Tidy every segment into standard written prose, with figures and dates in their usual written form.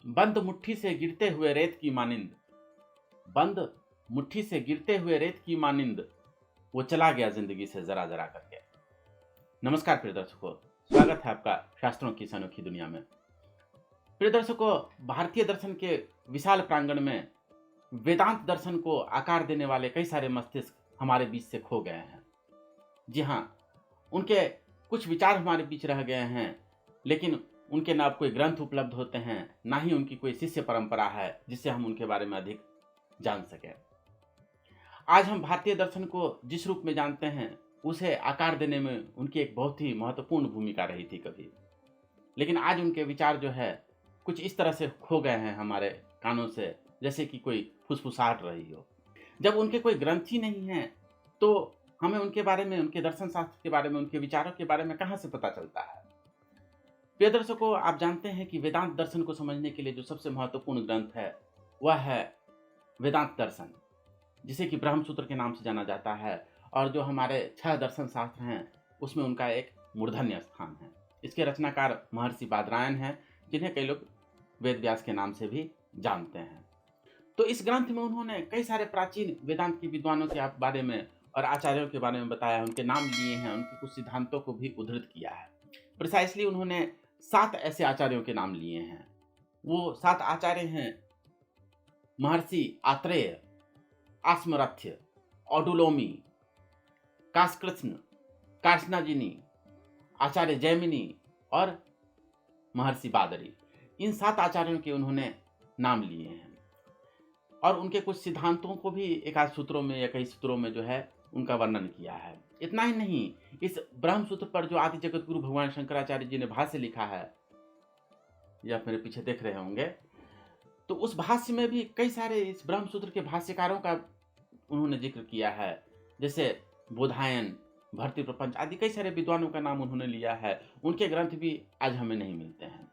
बंद मुट्ठी से गिरते हुए रेत की मानिंद, बंद मुट्ठी से गिरते हुए रेत की मानिंद वो चला गया जिंदगी से जरा जरा करके। नमस्कार प्रिय दर्शकों, स्वागत है आपका शास्त्रों की इस अनोखी दुनिया में। प्रिय दर्शकों, भारतीय दर्शन के विशाल प्रांगण में वेदांत दर्शन को आकार देने वाले कई सारे मस्तिष्क हमारे बीच से खो गए हैं। जी हाँ, उनके कुछ विचार हमारे बीच रह गए हैं, लेकिन उनके ना अब कोई ग्रंथ उपलब्ध होते हैं, ना ही उनकी कोई शिष्य परंपरा है जिससे हम उनके बारे में अधिक जान सकें। आज हम भारतीय दर्शन को जिस रूप में जानते हैं, उसे आकार देने में उनकी एक बहुत ही महत्वपूर्ण भूमिका रही थी कभी। लेकिन आज उनके विचार जो है कुछ इस तरह से खो गए हैं हमारे कानों से, जैसे कि कोई फुसफुसाहट रही हो। जब उनके कोई ग्रंथ ही नहीं है, तो हमें उनके बारे में, उनके दर्शन शास्त्र के बारे में, उनके विचारों के बारे में कहाँ से पता चलता है। प्रिय दर्शकों, आप जानते हैं कि वेदांत दर्शन को समझने के लिए जो सबसे महत्वपूर्ण ग्रंथ है वह है वेदांत दर्शन, जिसे कि ब्रह्म सूत्र के नाम से जाना जाता है, और जो हमारे 6 दर्शन शास्त्र हैं उसमें उनका एक मूर्धन्य स्थान है। इसके रचनाकार महर्षि बादरायण हैं, जिन्हें कई लोग वेद व्यास के नाम से भी जानते हैं। तो इस ग्रंथ में उन्होंने कई सारे प्राचीन वेदांत के विद्वानों के बारे में और आचार्यों के बारे में बताया, उनके नाम लिए हैं, उनके कुछ सिद्धांतों को भी उद्धृत किया है। प्रिसाइसली उन्होंने 7 ऐसे आचार्यों के नाम लिए हैं। वो 7 आचार्य हैं महर्षि आत्रेय, आस्मरथ्य, औडुलोमी, काशकृष्ण, कार्ष्णाजिनी, आचार्य जैमिनी और महर्षि बादरी। इन 7 आचार्यों के उन्होंने नाम लिए हैं और उनके कुछ सिद्धांतों को भी एकाध सूत्रों में या कई सूत्रों में जो है उनका वर्णन किया है। इतना ही नहीं, इस ब्रह्म सूत्र पर जो आदि जगत गुरु भगवान शंकराचार्य जी ने भाष्य लिखा है, या मेरे पीछे देख रहे होंगे, तो उस भाष्य में भी कई सारे इस ब्रह्म सूत्र के भाष्यकारों का उन्होंने जिक्र किया है, जैसे बोधायन, भर्तृ प्रपंच आदि कई सारे विद्वानों का नाम उन्होंने लिया है। उनके ग्रंथ भी आज हमें नहीं मिलते हैं।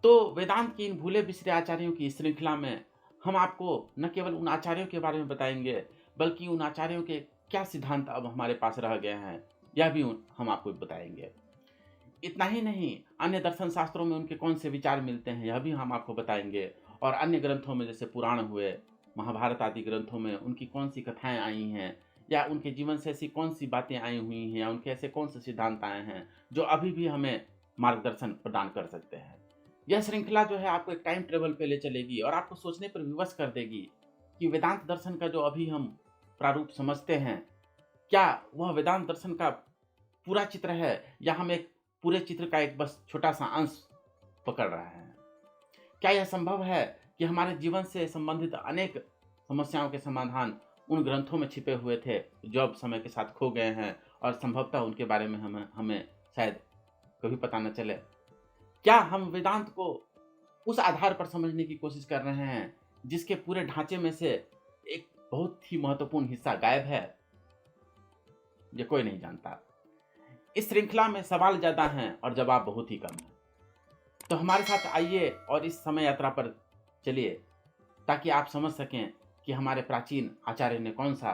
तो वेदांत की इन भूले बिसरे आचार्यों की श्रृंखला में हम आपको न केवल उन आचार्यों के बारे में बताएंगे, बल्कि उन आचार्यों के क्या सिद्धांत अब हमारे पास रह गए हैं, यह भी हम आपको बताएंगे। इतना ही नहीं, अन्य दर्शन शास्त्रों में उनके कौन से विचार मिलते हैं, यह भी हम आपको बताएंगे। और अन्य ग्रंथों में, जैसे पुराण हुए, महाभारत आदि ग्रंथों में उनकी कौन सी कथाएं आई हैं, या उनके जीवन से ऐसी कौन सी बातें आई हुई हैं, या उनके ऐसे कौन से सिद्धांत आए हैं जो अभी भी हमें मार्गदर्शन प्रदान कर सकते हैं। यह श्रृंखला जो है आपको एक टाइम ट्रेवल पे ले चलेगी और आपको सोचने पर विवश कर देगी कि वेदांत दर्शन का जो अभी हम प्रारूप समझते हैं, क्या वह वेदांत दर्शन का पूरा चित्र है, या हम एक पूरे चित्र का एक बस छोटा सा अंश पकड़ रहे हैं। क्या यह संभव है कि हमारे जीवन से संबंधित अनेक समस्याओं के समाधान उन ग्रंथों में छिपे हुए थे जो अब समय के साथ खो गए हैं, और संभवतः उनके बारे में हमें शायद कभी पता न चले। क्या हम वेदांत को उस आधार पर समझने की कोशिश कर रहे हैं जिसके पूरे ढांचे में से एक बहुत ही महत्वपूर्ण हिस्सा गायब है? ये कोई नहीं जानता। इस श्रृंखला में सवाल ज्यादा हैं और जवाब बहुत ही कम है। तो हमारे साथ आइए और इस समय यात्रा पर चलिए, ताकि आप समझ सकें कि हमारे प्राचीन आचार्य ने कौन सा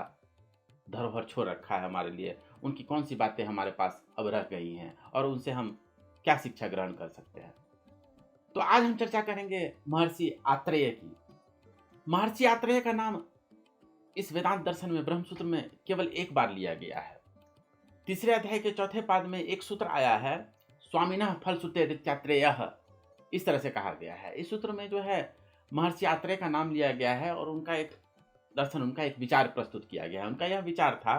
धरोहर छोड़ रखा है हमारे लिए, उनकी कौन सी बातें हमारे पास अब रह गई हैं और उनसे हम क्या शिक्षा ग्रहण कर सकते हैं। तो आज हम चर्चा करेंगे महर्षि आत्रेय की। महर्षि आत्रेय का नाम इस वेदांत दर्शन में, ब्रह्म सूत्र में केवल एक बार लिया गया है। तीसरे अध्याय के चौथे पाद में एक सूत्र आया है, स्वामिनः फलश्रुतेरित्यात्रेयः, इस तरह से कहा गया है। इस सूत्र में जो है महर्षि आत्रेय का नाम लिया गया है और उनका एक दर्शन, उनका एक विचार प्रस्तुत किया गया है। उनका यह विचार था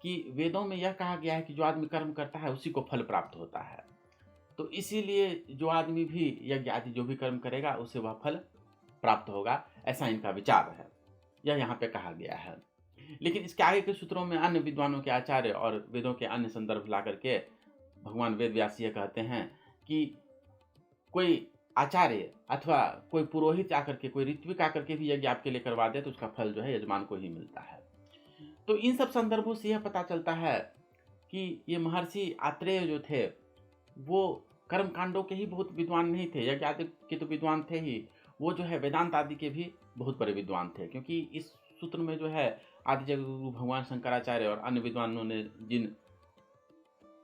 कि वेदों में यह कहा गया है कि जो आदमी कर्म करता है उसी को फल प्राप्त होता है, तो इसीलिए जो आदमी भी यज्ञ आदि जो भी कर्म करेगा उसे वह फल प्राप्त होगा, ऐसा इनका विचार है। यह यहाँ पे कहा गया है। लेकिन इसके आगे के सूत्रों में अन्य विद्वानों के आचार्य और वेदों के अन्य संदर्भ ला करके भगवान वेद व्यास ये कहते हैं कि कोई आचार्य अथवा कोई पुरोहित आकर के, कोई ऋत्विक आकर के भी यज्ञ आपके लिए करवा दे तो उसका फल जो है यजमान को ही मिलता है। तो इन सब संदर्भों से यह पता चलता है कि ये महर्षि आत्रेय जो थे वो कर्म कांडों के ही बहुत विद्वान नहीं थे, यज्ञ आदि के तो विद्वान थे ही, वो जो है वेदांत आदि के भी बहुत बड़े विद्वान थे। क्योंकि इस सूत्र में जो है आदि जगत गुरु भगवान शंकराचार्य और अन्य विद्वानों ने जिन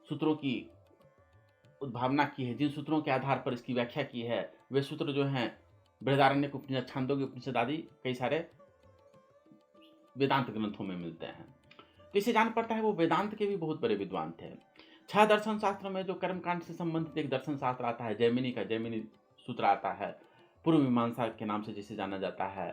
सूत्रों की उद्भावना की है, जिन सूत्रों के आधार पर इसकी व्याख्या की है, वे सूत्र जो हैं बृहदारण्यक उपनिषद, छांदोग्य उपनिषद आदि कई सारे वेदांत ग्रंथों में मिलते हैं। तो इसे जान पड़ता है वो वेदांत के भी बहुत बड़े विद्वान थे। 6 दर्शन शास्त्र में जो कर्मकांड से संबंधित एक दर्शन शास्त्र आता है, जैमिनी का जैमिनी सूत्र आता है, पूर्व मीमांसा के नाम से जिसे जाना जाता है,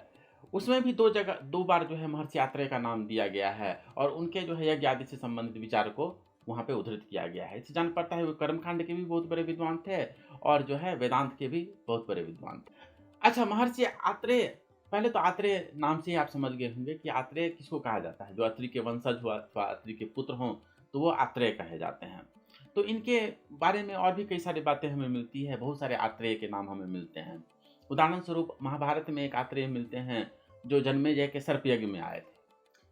उसमें भी 2 बार जो है महर्षि आत्रेय का नाम दिया गया है और उनके जो है यज्ञ आदि से संबंधित विचार को वहाँ पे उद्धृत किया गया है। इससे जान पड़ता है वो कर्मकांड के भी बहुत बड़े विद्वान थे और जो है वेदांत के भी बहुत बड़े विद्वान थे। अच्छा, महर्षि आत्रेय, पहले तो आत्रेय नाम से ही आप समझ गए होंगे कि आत्रेय किसको कहा जाता है। जो अत्रि के वंशज हुआ अथवा अत्रि के पुत्र हों तो वो आत्रेय कहे जाते हैं। तो इनके बारे में और भी कई सारी बातें हमें मिलती है, बहुत सारे आत्रेय के नाम हमें मिलते हैं। उदाहरण स्वरूप महाभारत में एक आत्रेय मिलते हैं जो जन्मेजय के सर्प यज्ञ में आए थे।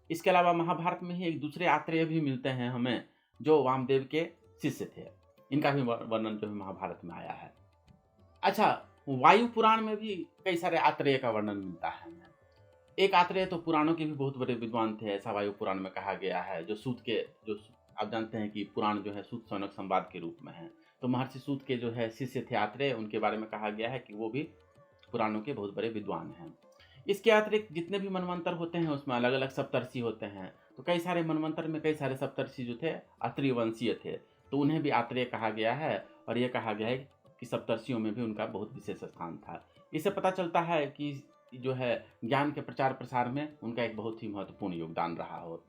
इसके अलावा महाभारत में ही एक दूसरे आत्रेय भी मिलते हैं हमें जो वामदेव के शिष्य थे। इनका भी वर्णन जो है महाभारत में आया है। अच्छा, वायु पुराण में भी कई सारे आत्रेय का वर्णन मिलता है हमें। एक आत्रेय तो पुराणों के भी बहुत बड़े विद्वान थे, ऐसा वायु पुराण में कहा गया है। जो सूत के, जो आप जानते हैं कि पुराण जो है सूत शौनक संवाद के रूप में है, तो महर्षि सूत के जो है शिष्य थे आत्रेय, उनके बारे में कहा गया है कि वो भी पुराणों के बहुत बड़े विद्वान हैं। इसके अतिरिक्त जितने भी मनवंतर होते हैं उसमें अलग अलग सप्तर्षि होते हैं। तो कई सारे मनवंतर में कई सारे सप्तर्षि जो थे अत्रि वंशीय थे, तो उन्हें भी आत्रेय कहा गया है और ये कहा गया है कि सप्तर्षियों में भी उनका बहुत विशेष स्थान था। इससे पता चलता है कि जो है ज्ञान के प्रचार प्रसार में उनका एक बहुत ही महत्वपूर्ण योगदान रहा हो।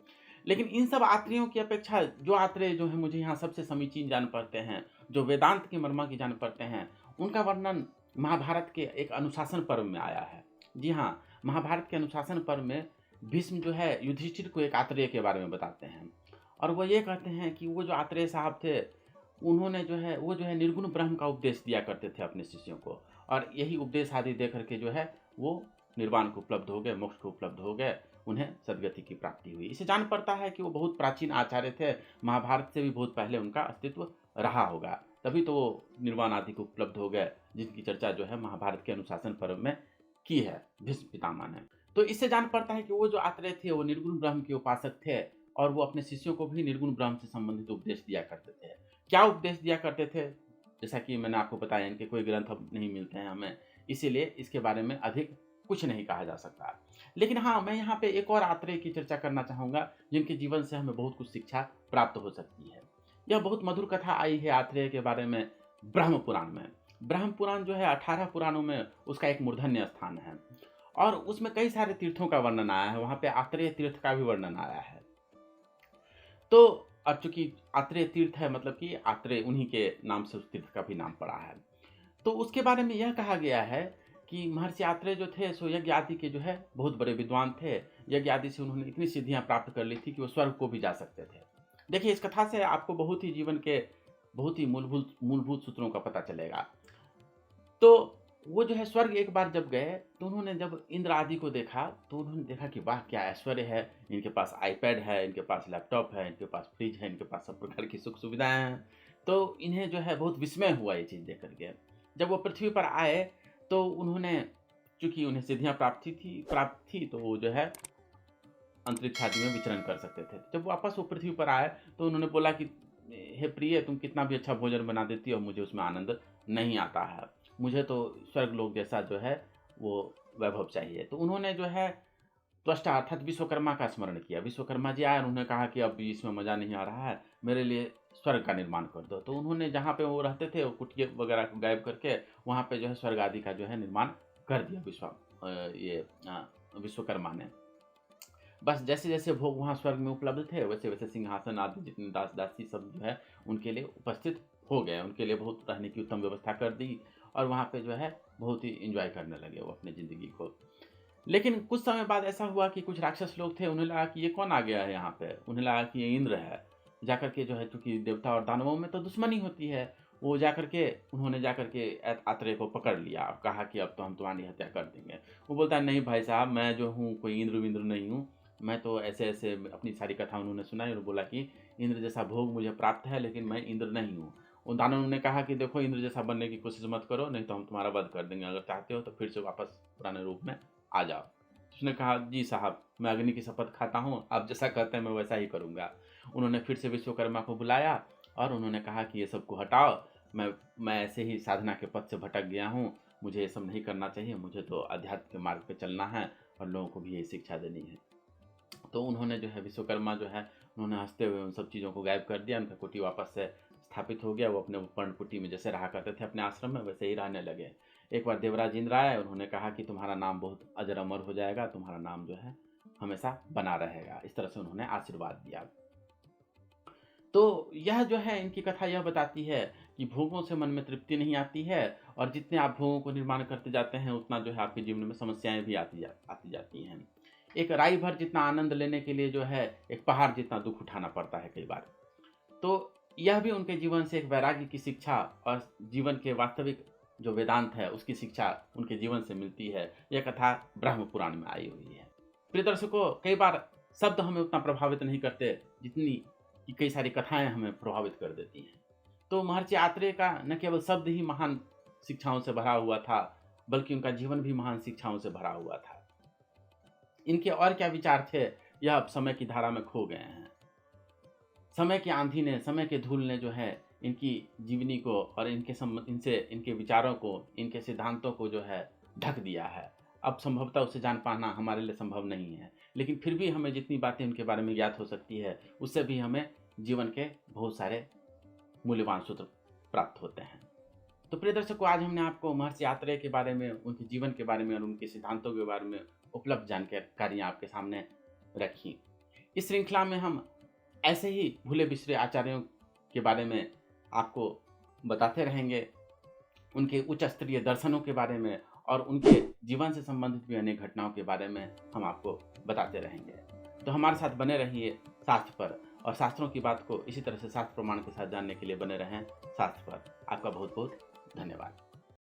लेकिन इन सब आत्रेयों की अपेक्षा जो आत्रेय जो है मुझे यहाँ सबसे समीचीन जान पड़ते हैं, जो वेदांत की महिमा की जान पड़ते हैं, उनका वर्णन महाभारत के एक अनुशासन पर्व में आया है। जी हाँ, महाभारत के अनुशासन पर्व में भीष्म जो है युधिष्ठिर को एक आत्रेय के बारे में बताते हैं और वो ये कहते हैं कि वो जो आत्रेय साहब थे उन्होंने जो है वो जो है निर्गुण ब्रह्म का उपदेश दिया करते थे अपने शिष्यों को, और यही उपदेश आदि दे करके जो है वो निर्वाण को उपलब्ध हो गए, मोक्ष को उपलब्ध हो गए, उन्हें सदगति की प्राप्ति हुई। इसे जान पड़ता है कि वो बहुत प्राचीन आचार्य थे, महाभारत से भी बहुत पहले उनका अस्तित्व रहा होगा, तभी तो वो निर्वाण आदि को उपलब्ध हो गए, जिनकी चर्चा जो है महाभारत के अनुशासन पर्व में की है भीष्म पितामह ने। तो इससे जान पड़ता है कि वो जो आत्रेय थे वो निर्गुण ब्रह्म के उपासक थे और वो अपने शिष्यों को भी निर्गुण ब्रह्म से संबंधित उपदेश दिया करते थे। क्या उपदेश दिया करते थे, जैसा कि मैंने आपको बताया, इनके कोई ग्रंथ अब नहीं मिलते हैं हमें, इसीलिए इसके बारे में अधिक कुछ नहीं कहा जा सकता। लेकिन हाँ, मैं यहाँ पे एक और आत्रेय की चर्चा करना चाहूँगा जिनके जीवन से हमें बहुत कुछ शिक्षा प्राप्त हो सकती है। यह बहुत मधुर कथा आई है आत्रेय के बारे में ब्रह्म पुराण में। ब्रह्म पुराण जो है 18 पुराणों में उसका एक मूर्धन्य स्थान है और उसमें कई सारे तीर्थों का वर्णन आया है। वहाँ पे आत्रेय तीर्थ का भी वर्णन आया है। तो अब चूंकि आत्रेय तीर्थ है, मतलब कि आत्रेय उन्हीं के नाम से उस तीर्थ का भी नाम पड़ा है, तो उसके बारे में यह कहा गया है कि महर्षि आत्रेय जो थे सो यज्ञ आदि के जो है बहुत बड़े विद्वान थे। यज्ञ आदि से उन्होंने इतनी सिद्धियां प्राप्त कर ली थी कि वो स्वर्ग को भी जा सकते थे। देखिए, इस कथा से आपको बहुत ही जीवन के बहुत ही मूलभूत सूत्रों का पता चलेगा। तो वो जो है स्वर्ग एक बार जब गए तो उन्होंने जब इंद्र आदि को देखा तो उन्होंने देखा कि वाह क्या ऐश्वर्य है, इनके पास आईपैड है, इनके पास लैपटॉप है, इनके पास फ्रिज है, इनके पास सब प्रकार की सुख सुविधाएं हैं। तो इन्हें जो है बहुत विस्मय हुआ ये चीज़ देख करके। जब वो पृथ्वी पर आए तो उन्होंने, चूंकि उन्हें सिद्धियां प्राप्त थी तो वो जो है अंतरिक्ष आदि में विचरण कर सकते थे। जब वापस वो पृथ्वी पर आए तो उन्होंने बोला कि हे प्रिय, तुम कितना भी अच्छा भोजन बना देती हो, मुझे उसमें आनंद नहीं आता है, मुझे तो स्वर्ग लोक जैसा जो है वो वैभव चाहिए। तो उन्होंने जो है त्वष्टा अर्थात विश्वकर्मा का स्मरण किया। विश्वकर्मा जी आए और उन्होंने कहा कि अब इसमें मज़ा नहीं आ रहा है, मेरे लिए स्वर्ग का निर्माण कर दो। तो उन्होंने जहाँ पे वो रहते थे वो कुटिया वगैरह को गायब करके वहाँ पे जो है स्वर्ग आदि का जो है निर्माण कर दिया विश्वकर्मा ने। बस जैसे जैसे भोग वहाँ स्वर्ग में उपलब्ध थे वैसे वैसे सिंहासन आदि जितने दास दासी सब जो है उनके लिए उपस्थित हो गए, उनके लिए बहुत रहने की उत्तम व्यवस्था कर दी और वहाँ पे जो है बहुत ही इंजॉय करने लगे वो अपनी ज़िंदगी को। लेकिन कुछ समय बाद ऐसा हुआ कि कुछ राक्षस लोग थे, उन्हें लगा कि ये कौन आ गया है यहाँ पे, उन्हें लगा कि ये इंद्र है। जाकर के जो है, चूँकि देवता और दानवों में तो दुश्मनी होती है, वो उन्होंने जाकर के आत्रेय को पकड़ लिया और कहा कि अब तो हम तुम्हारी हत्या कर देंगे। वो बोलता है, नहीं भाई साहब, मैं जो हूँ कोई इंद्र विंद्र नहीं हूँ, मैं तो ऐसे ऐसे अपनी सारी कथा उन्होंने सुनाई और बोला कि इंद्र जैसा भोग मुझे प्राप्त है लेकिन मैं इंद्र नहीं हूँ। उन दानवों ने कहा कि देखो, इंद्र जैसा बनने की कोशिश मत करो, नहीं तो हम तुम्हारा वध कर देंगे, अगर चाहते हो तो फिर से वापस पुराने रूप में आ जाओ। उसने कहा, जी साहब, मैं अग्नि की शपथ खाता हूँ, आप जैसा कहते हैं मैं वैसा ही करूँगा। उन्होंने फिर से विश्वकर्मा को बुलाया और उन्होंने कहा कि ये सबको हटाओ, मैं ऐसे ही साधना के पथ से भटक गया हूँ, मुझे ये सब नहीं करना चाहिए, मुझे तो अध्यात्म के मार्ग पे चलना है और लोगों को भी यही शिक्षा देनी है। तो उन्होंने जो है विश्वकर्मा जो है उन्होंने हंसते हुए उन सब चीज़ों को गायब कर दिया। उनका कुटी वापस से स्थापित हो गया। वो अपने पर्णकुटी में जैसे रहा करते थे अपने आश्रम में, वैसे ही रहने लगे। एक बार देवराज इंद्र आए, उन्होंने कहा कि तुम्हारा नाम बहुत अजर अमर हो जाएगा, तुम्हारा नाम जो है हमेशा बना रहेगा। इस तरह से उन्होंने आशीर्वाद दिया। तो यह जो है इनकी कथा यह बताती है कि भोगों से मन में तृप्ति नहीं आती है, और जितने आप भोगों को निर्माण करते जाते हैं उतना जो है आपके जीवन में समस्याएं भी आती जाती हैं। एक राई भर जितना आनंद लेने के लिए जो है एक पहाड़ जितना दुख उठाना पड़ता है कई बार। तो यह भी उनके जीवन से एक वैराग्य की शिक्षा और जीवन के वास्तविक जो वेदांत है उसकी शिक्षा उनके जीवन से मिलती है। यह कथा ब्रह्म पुराण में आई हुई है। प्रिय दर्शकों, कई बार शब्द हमें उतना प्रभावित नहीं करते जितनी कि कई सारी कथाएं हमें प्रभावित कर देती हैं। तो महर्षि आत्रेय का न केवल शब्द ही महान शिक्षाओं से भरा हुआ था, बल्कि उनका जीवन भी महान शिक्षाओं से भरा हुआ था। इनके और क्या विचार थे, यह अब समय की धारा में खो गए हैं। समय की आंधी ने, समय के धूल ने जो है इनकी जीवनी को और इनके विचारों को, इनके सिद्धांतों को जो है ढक दिया है। अब संभवतः उसे जान पाना हमारे लिए संभव नहीं है, लेकिन फिर भी हमें जितनी बातें उनके बारे में ज्ञात हो सकती है उससे भी हमें जीवन के बहुत सारे मूल्यवान सूत्र प्राप्त होते हैं। तो प्रिय दर्शकों, आज हमने आपको महर्षि आत्रेय के बारे में, उनके जीवन के बारे में और उनके सिद्धांतों के बारे में उपलब्ध जानकारियाँ आपके सामने रखी। इस श्रृंखला में हम ऐसे ही भूले बिसरे आचार्यों के बारे में आपको बताते रहेंगे, उनके उच्च स्तरीय दर्शनों के बारे में और उनके जीवन से संबंधित भी अनेक घटनाओं के बारे में हम आपको बताते रहेंगे। तो हमारे साथ बने रहिए शास्त्र पर, और शास्त्रों की बात को इसी तरह से शास्त्र प्रमाण के साथ जानने के लिए बने रहें शास्त्र पर। आपका बहुत बहुत धन्यवाद।